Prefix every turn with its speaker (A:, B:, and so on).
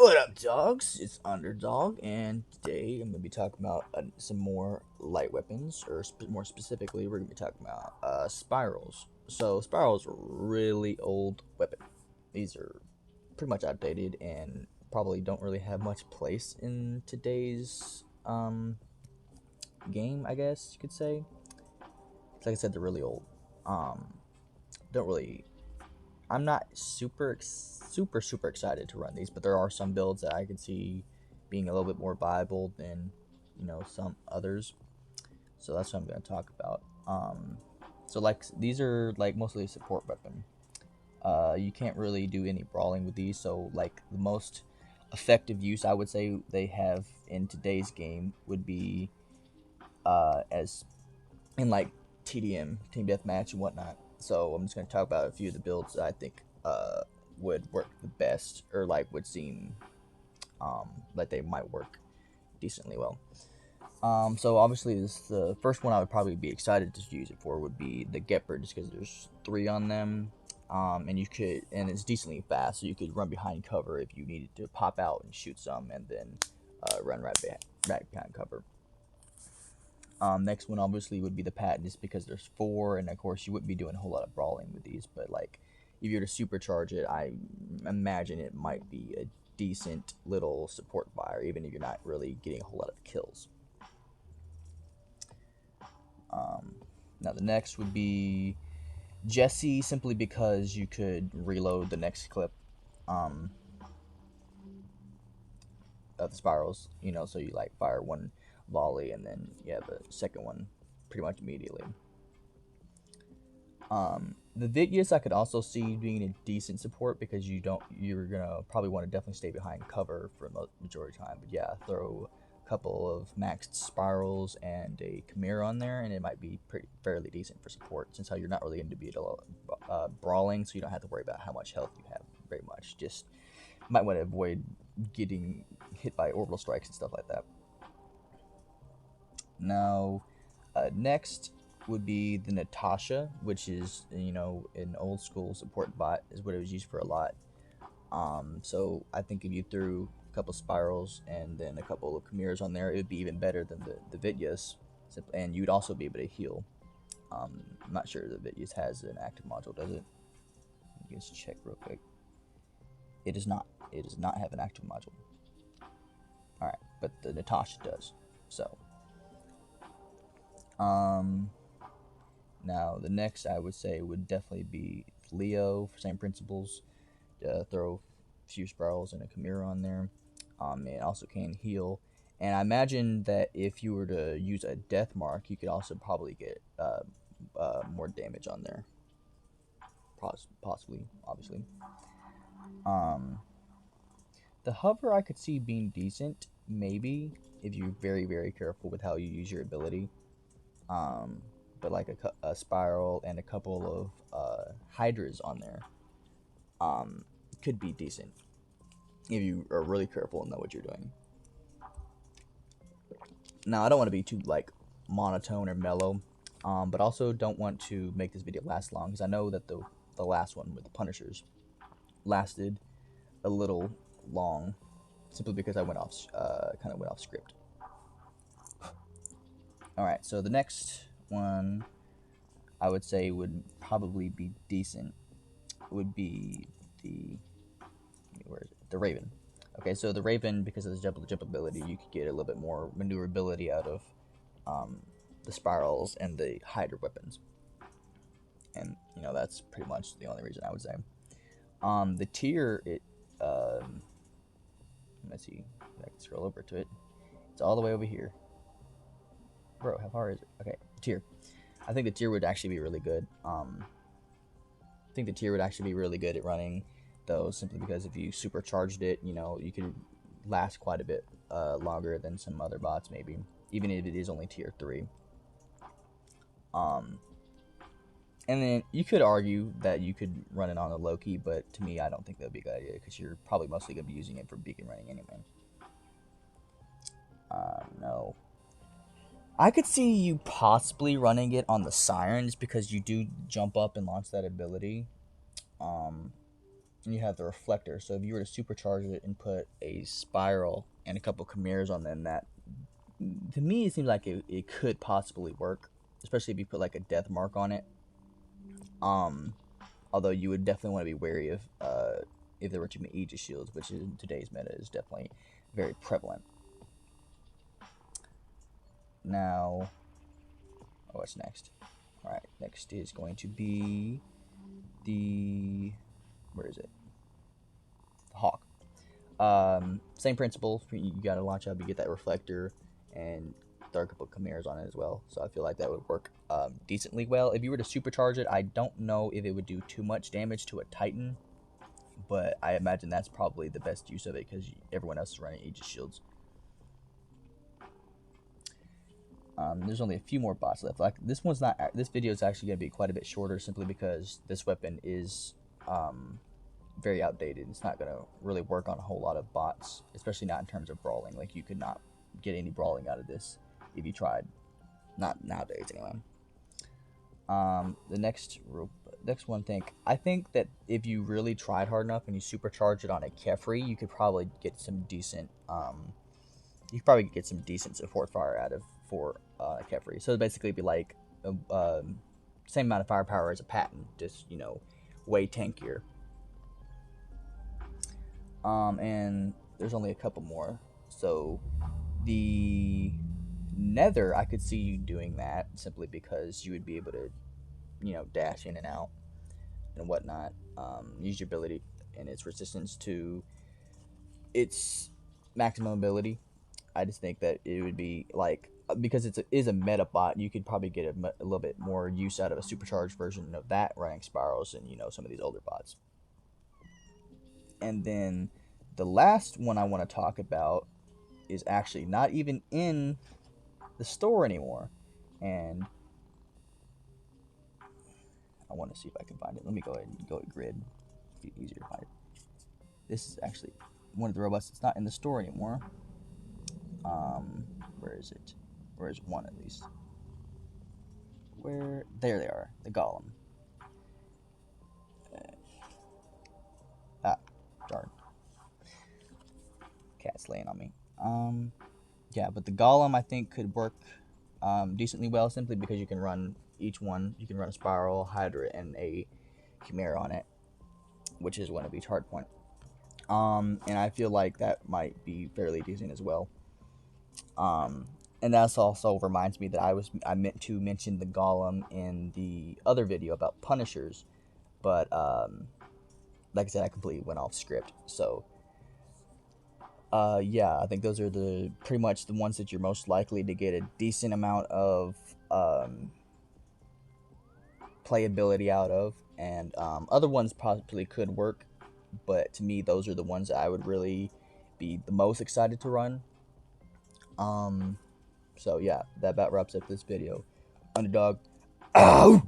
A: What up, dogs? It's Underdog, and today I'm going to be talking about some more light weapons, or more specifically, we're going to be talking about spirals. So, spirals are a really old weapon. These are pretty much outdated and probably don't really have much place in today's game, I guess you could say. Like I said, they're really old. Um, don't really I'm not super excited to run these, but there are some builds that I could see being a little bit more viable than some others. So that's what I'm going to talk about. So like these are like mostly a support weapon. You can't really do any brawling with these. So like the most effective use I would say they have in today's game would be as in like TDM, team deathmatch and whatnot. So I'm just going to talk about a few of the builds that I think would work the best, or like would seem like they might work decently well. So obviously the first one I would probably be excited to use it for would be the Gepard, just because there's 3 on them. And it's decently fast, so you could run behind cover if you needed to pop out and shoot some, and then run right behind cover. Next one obviously would be the Pat, just because there's 4, and of course you wouldn't be doing a whole lot of brawling with these, but like if you were to supercharge it, I imagine it might be a decent little support buyer, even if you're not really getting a whole lot of kills. Now the next would be Jesse, simply because you could reload the next clip of the spirals, so you like fire one volley and then the second one pretty much immediately. The Vityas I could also see being a decent support, because you're gonna probably want to definitely stay behind cover for the majority of the time. But yeah, throw a couple of maxed spirals and a Chimera on there, and it might be fairly decent for support, since how you're not really going to be brawling, so you don't have to worry about how much health you have very much. Just might want to avoid getting hit by orbital strikes and stuff like that. Now, next would be the Natasha, which is an old school support bot, is what it was used for a lot. So I think if you threw a couple spirals and then a couple of Chimeras on there, it would be even better than the Vityas, and you'd also be able to heal. I'm not sure the Vityas has an active module, does it? Let me just check real quick. It does not. It does not have an active module. All right, but the Natasha does. So, now the next I would say would definitely be Leo, for same principles. Throw a few spirals and a Chimera on there. It also can heal. And I imagine that if you were to use a death mark, you could also probably get more damage on there. Possibly, obviously. The hover I could see being decent, maybe, if you're very careful with how you use your ability. But like a spiral and a couple of hydras on there could be decent if you are really careful and know what you're doing. Now, I don't want to be too like monotone or mellow, but also don't want to make this video last long, because I know that the last one with the Punishers lasted a little long, simply because I kind of went off script. All right, so the next one I would say would probably be decent would be the Raven. Okay, so the Raven, because of the jump ability, you could get a little bit more maneuverability out of the spirals and the Hydra weapons, and that's pretty much the only reason I would say. The tier, let's see if I can scroll over to it. It's all the way over here. Bro, how far is it? Okay, tier. I think the tier would actually be really good. I think the tier would actually be really good at running those, simply because if you supercharged it, you could last quite a bit longer than some other bots, maybe, even if it is only tier 3. And then you could argue that you could run it on the Loki, but to me, I don't think that would be a good idea, because you're probably mostly going to be using it for beacon running anyway. No. I could see you possibly running it on the Sirens, because you do jump up and launch that ability. and you have the reflector. So if you were to supercharge it and put a spiral and a couple chimeras on them, that to me it seems like it could possibly work, especially if you put like a death mark on it. Although you would definitely want to be wary of if there were too many Aegis shields, which in today's meta is definitely very prevalent. Now, what's next? All right, next is going to be the, where is it? The Hawk. Same principle. You got to launch up, you get that reflector, and throw a couple chimeras on it as well. So I feel like that would work decently well. If you were to supercharge it, I don't know if it would do too much damage to a Titan, but I imagine that's probably the best use of it because everyone else is running Aegis shields. There's only a few more bots left. Like this one's not. This video is actually going to be quite a bit shorter, simply because this weapon is very outdated. It's not going to really work on a whole lot of bots, especially not in terms of brawling. Like you could not get any brawling out of this if you tried. Not nowadays, anyway. The next one I think that if you really tried hard enough and you supercharge it on a Kefri, you could probably get some decent support fire out of for Kefri. So it'd basically be like same amount of firepower as a Patton, just way tankier. And there's only a couple more. So the Nether, I could see you doing that simply because you would be able to, dash in and out and whatnot. Use your ability and its resistance to its maximum ability. I just think that it would be like, because it is a meta bot, you could probably get a little bit more use out of a supercharged version of that running spirals than some of these older bots. And then the last one I want to talk about is actually not even in the store anymore, and I want to see if I can find it. Let me go ahead and go to grid. It'd be easier to find it. This is actually one of the robots that's not in the store anymore. Where is it? Where is one at least? Where? There they are. The Golem. Darn. Cat's laying on me. Yeah, but the Golem I think could work decently well, simply because you can run each one. You can run a Spiral, Hydra, and a Chimera on it, which is one of each hardpoint. And I feel like that might be fairly decent as well. And that also reminds me that I meant to mention the Golem in the other video about Punishers, but like I said, I completely went off script. So yeah, I think those are pretty much the ones that you're most likely to get a decent amount of playability out of, and other ones possibly could work, but to me those are the ones that I would really be the most excited to run. So yeah, that about wraps up this video. Underdog out.